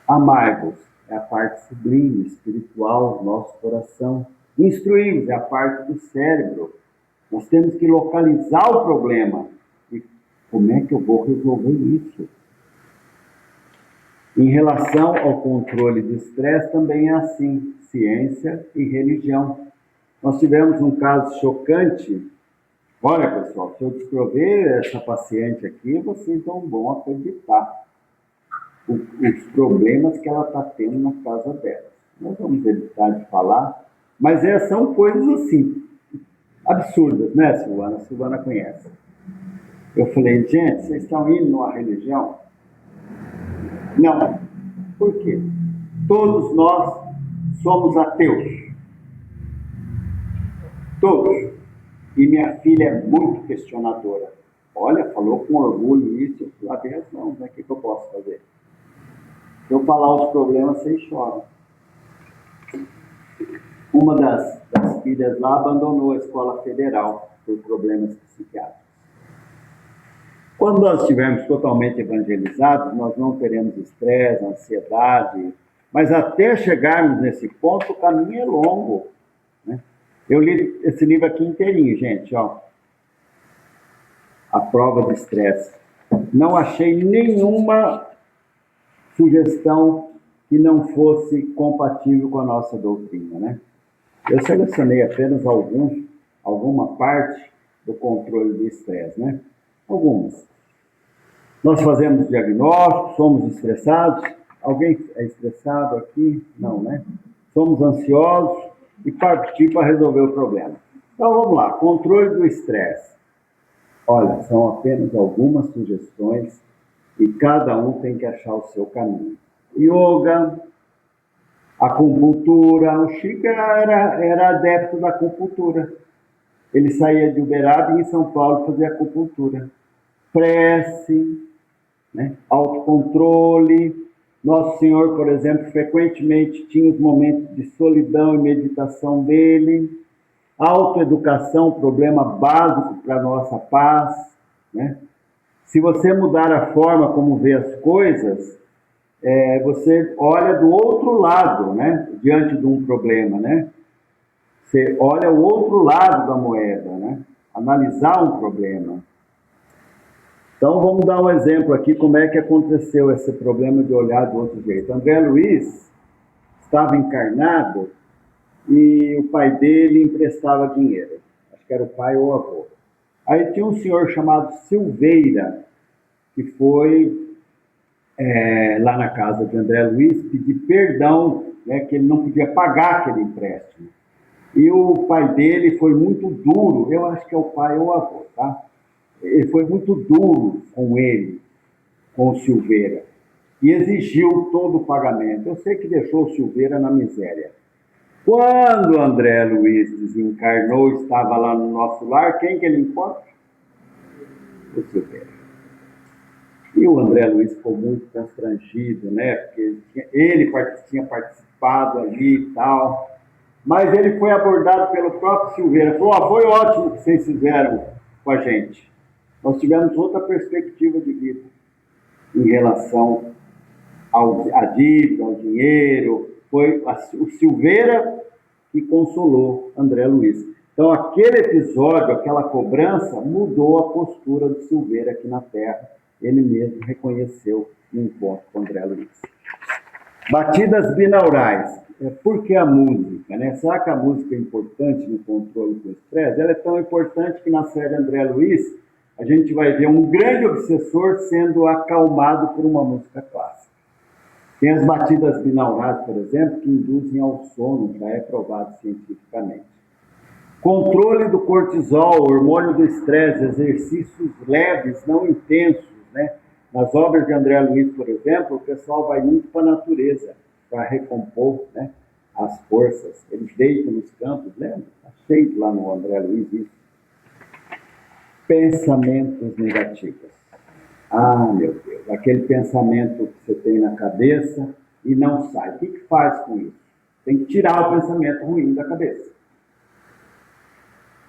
Amai-vos é a parte sublime, espiritual do nosso coração. Instruí-vos é a parte do cérebro. Nós temos que localizar o problema. E como é que eu vou resolver isso? Em relação ao controle do estresse, também é assim, ciência e religião. Nós tivemos um caso chocante. Olha, pessoal, se eu descrever essa paciente aqui, vocês não vão acreditar os problemas que ela está tendo na casa dela. Nós vamos evitar de falar, mas são coisas assim, absurdas, né, Silvana? A Silvana conhece. Eu falei, gente, vocês estão indo numa religião? Não. Por quê? Todos nós somos ateus. Todos. E minha filha é muito questionadora. Olha, falou com orgulho isso, lá tem razão, né? O que eu posso fazer? Se eu falar os problemas, vocês choram. Uma das filhas lá abandonou a escola federal por problemas psiquiátricos. Quando nós estivermos totalmente evangelizados, nós não teremos estresse, ansiedade, mas até chegarmos nesse ponto, o caminho é longo, né? Eu li esse livro aqui inteirinho, gente, ó. A prova de estresse. Não achei nenhuma sugestão que não fosse compatível com a nossa doutrina, né? Eu selecionei apenas alguma parte do controle do estresse, né? Algumas. Nós fazemos diagnóstico, somos estressados. Alguém é estressado aqui? Não, né? Somos ansiosos e partir para resolver o problema. Então vamos lá, controle do estresse. Olha, são apenas algumas sugestões e cada um tem que achar o seu caminho. Yoga, acupuntura. O Chico era adepto da acupuntura. Ele saía de Uberaba e em São Paulo fazia acupuntura. Prece, né? Autocontrole. Nosso Senhor, por exemplo, frequentemente tinha os momentos de solidão e meditação dele. Autoeducação, problema básico para a nossa paz, né? Se você mudar a forma como vê as coisas, você olha do outro lado, né? Diante de um problema, né? Você olha o outro lado da moeda, né? Analisar um problema. Então, vamos dar um exemplo aqui como é que aconteceu esse problema de olhar do outro jeito. André Luiz estava encarnado e o pai dele emprestava dinheiro. Acho que era o pai ou o avô. Aí tinha um senhor chamado Silveira, que foi lá na casa de André Luiz pedir perdão, né, que ele não podia pagar aquele empréstimo. E o pai dele foi muito duro, eu acho que é o pai ou o avô, tá? Ele foi muito duro com ele, com o Silveira, e exigiu todo o pagamento. Eu sei que deixou o Silveira na miséria. Quando André Luiz desencarnou, estava lá no nosso lar, quem que ele encontra? O Silveira. E o André Luiz ficou muito constrangido, né? Porque ele tinha participado ali e tal. Mas ele foi abordado pelo próprio Silveira. Falou, foi ótimo o que vocês fizeram com a gente. Nós tivemos outra perspectiva de vida em relação à dívida, ao dinheiro. Foi o Silveira que consolou André Luiz. Então, aquele episódio, aquela cobrança, mudou a postura do Silveira aqui na Terra. Ele mesmo reconheceu o encontro com André Luiz. Batidas binaurais. Por que a música, né? Será que a música é importante no controle do estresse? Ela é tão importante que na série André Luiz, a gente vai ver um grande obsessor sendo acalmado por uma música clássica. Tem as batidas binaurais, por exemplo, que induzem ao sono, já é provado cientificamente. Controle do cortisol, hormônio do estresse, exercícios leves, não intensos, né? Nas obras de André Luiz, por exemplo, o pessoal vai muito para a natureza, para recompor, né, as forças. Eles deitam nos campos, lembra? Está cheio lá no André Luiz isso. Pensamentos negativos. Ah, meu Deus, aquele pensamento que você tem na cabeça e não sai. O que faz com isso? Tem que tirar o pensamento ruim da cabeça.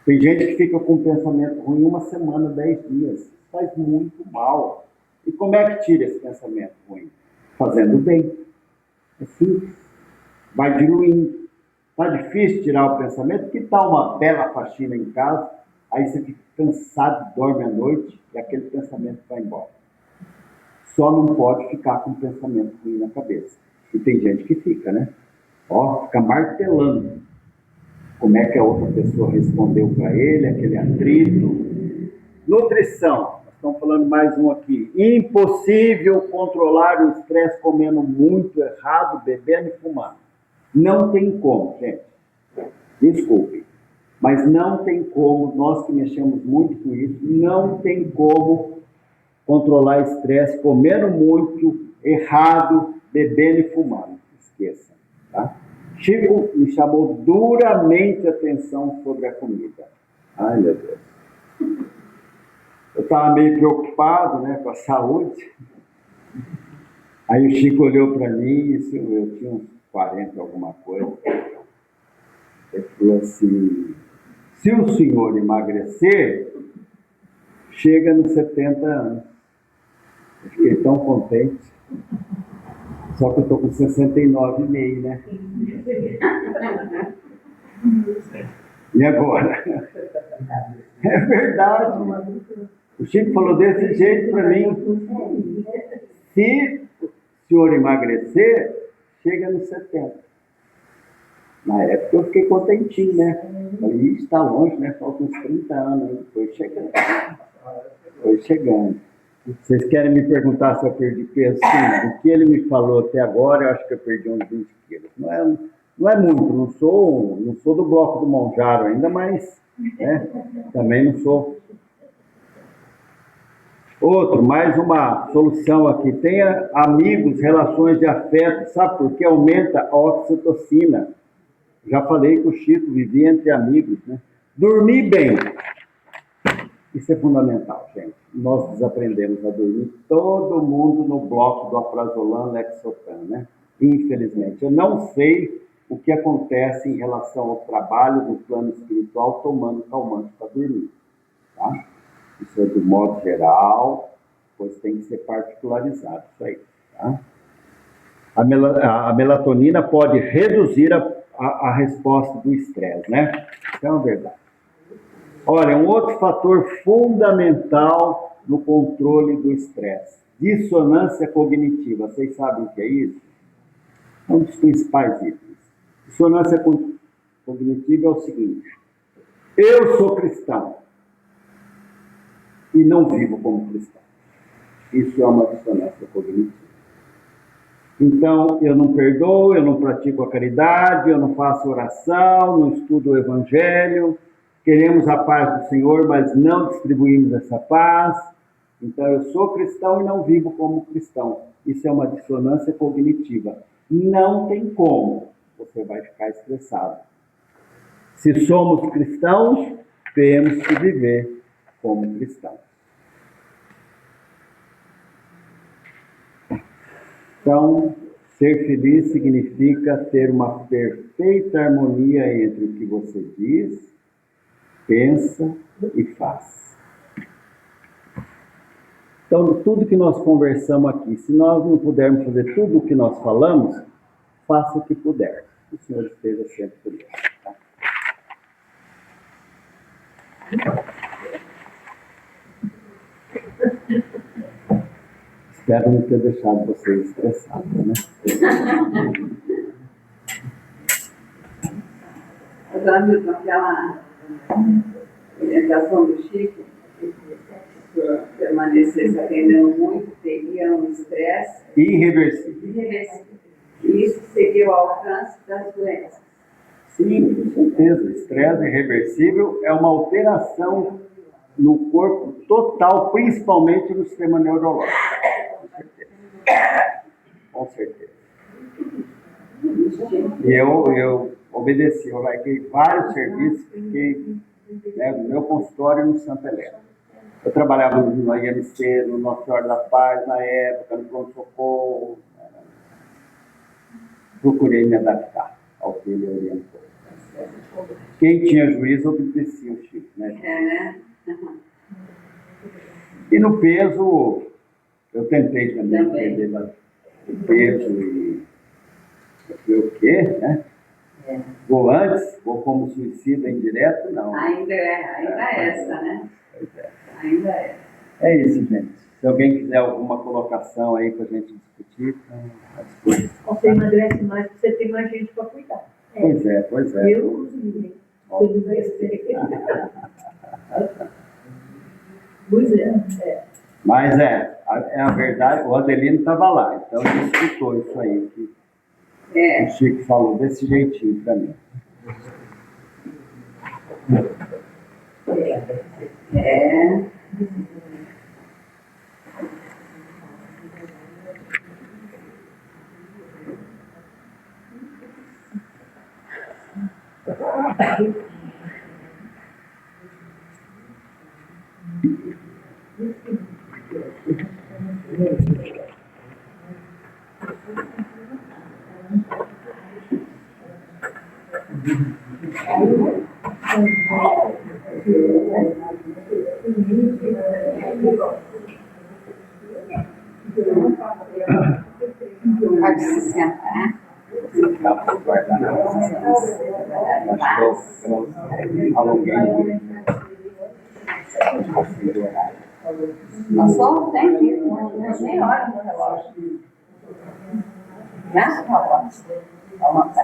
Tem gente que fica com um pensamento ruim 1 semana, 10 dias. Isso faz muito mal. E como é que tira esse pensamento ruim? Fazendo bem. É simples. Vai diluindo. Está difícil tirar o pensamento? Que tal uma bela faxina em casa? Aí você fica cansado, dorme à noite e aquele pensamento vai embora. Só não pode ficar com um pensamento ruim na cabeça. E tem gente que fica, né? Ó, fica martelando. Como é que a outra pessoa respondeu para ele, aquele atrito. Nutrição. Nós estamos falando mais um aqui. Impossível controlar o estresse comendo muito, errado, bebendo e fumando. Não tem como, gente. Desculpe. Mas não tem como, nós que mexemos muito com isso, não tem como controlar estresse comendo muito, errado, bebendo e fumando. Esqueça, tá? Chico me chamou duramente a atenção sobre a comida. Ai, meu Deus. eu estava meio preocupado, né, com a saúde. Aí o Chico olhou para mim, isso, eu tinha uns 40 alguma coisa. Ele falou assim, se o senhor emagrecer, chega nos 70 anos. Eu fiquei tão contente. Só que eu estou com 69,5, né? E agora? É verdade. O Chico falou desse jeito para mim. Se o senhor emagrecer, chega nos 70. Na época eu fiquei contentinho, né? Falei, está longe, né? Faltam uns 30 anos. Hein? Foi chegando. Foi chegando. Vocês querem me perguntar se eu perdi peso? Sim, do que ele me falou até agora, eu acho que eu perdi uns 20 quilos. Não é muito, não sou do bloco do Monjaro ainda, mas né, também não sou. Outro, mais uma solução aqui. Tenha amigos, relações de afeto, sabe por quê? Aumenta a oxitocina. Já falei que o Chico vivia entre amigos, né? Dormir bem. Isso é fundamental, gente. Nós desaprendemos a dormir, todo mundo no bloco do Alprazolam, Lexotan, né? Infelizmente. Eu não sei o que acontece em relação ao trabalho no plano espiritual tomando calmante para dormir, tá? Isso é do modo geral, pois tem que ser particularizado isso aí, tá? A melatonina pode reduzir a resposta do estresse, né? Isso é uma verdade. Olha, um outro fator fundamental no controle do estresse, dissonância cognitiva. Vocês sabem o que é isso? É um dos principais itens. Dissonância cognitiva é o seguinte: eu sou cristão e não vivo como cristão. Isso é uma dissonância cognitiva. Então, eu não perdoo, eu não pratico a caridade, eu não faço oração, não estudo o Evangelho, queremos a paz do Senhor, mas não distribuímos essa paz. Então, eu sou cristão e não vivo como cristão. Isso é uma dissonância cognitiva. Não tem como. Você vai ficar estressado. Se somos cristãos, temos que viver como cristãos. Então, ser feliz significa ter uma perfeita harmonia entre o que você diz, pensa e faz. Então, tudo que nós conversamos aqui, se nós não pudermos fazer tudo o que nós falamos, faça o que puder. Que o Senhor esteja sempre por isso. Tá? Espero não ter deixado vocês estressados, né? Hamilton, aquela orientação do Chico, se permanecesse aprendendo muito, teria um estresse irreversível. E isso seria o alcance das doenças. Sim, com certeza. O estresse irreversível é uma alteração no corpo total, principalmente no sistema neurológico. Com certeza. E eu obedeci, eu larguei vários serviços, fiquei no meu consultório no Santa Helena. Eu trabalhava no IMC, no Nossa Senhora da Paz, na época, no pronto-socorro. Procurei me adaptar ao que ele orientou. Quem tinha juízo obedecia o Chico, né? Né? E no peso, eu tentei também perder o peso e o quê, né? Vou antes, vou como suicida indireto, não. Ainda é essa, né? Pois é. Ainda é. É isso, gente. Se alguém quiser alguma colocação aí para a gente discutir, à disposição. Você emagrece mais porque você tem mais gente para cuidar. Pois é, pois é. Eu, inclusive, eu emagreci. Pois é. Mas é a verdade, o Adelino estava lá, então ele escutou isso aí, que o Chico falou desse jeitinho para mim. Pode se sentar. Passou? Tem que ir. Meia hora no relógio. Já? Vamos. Vamos.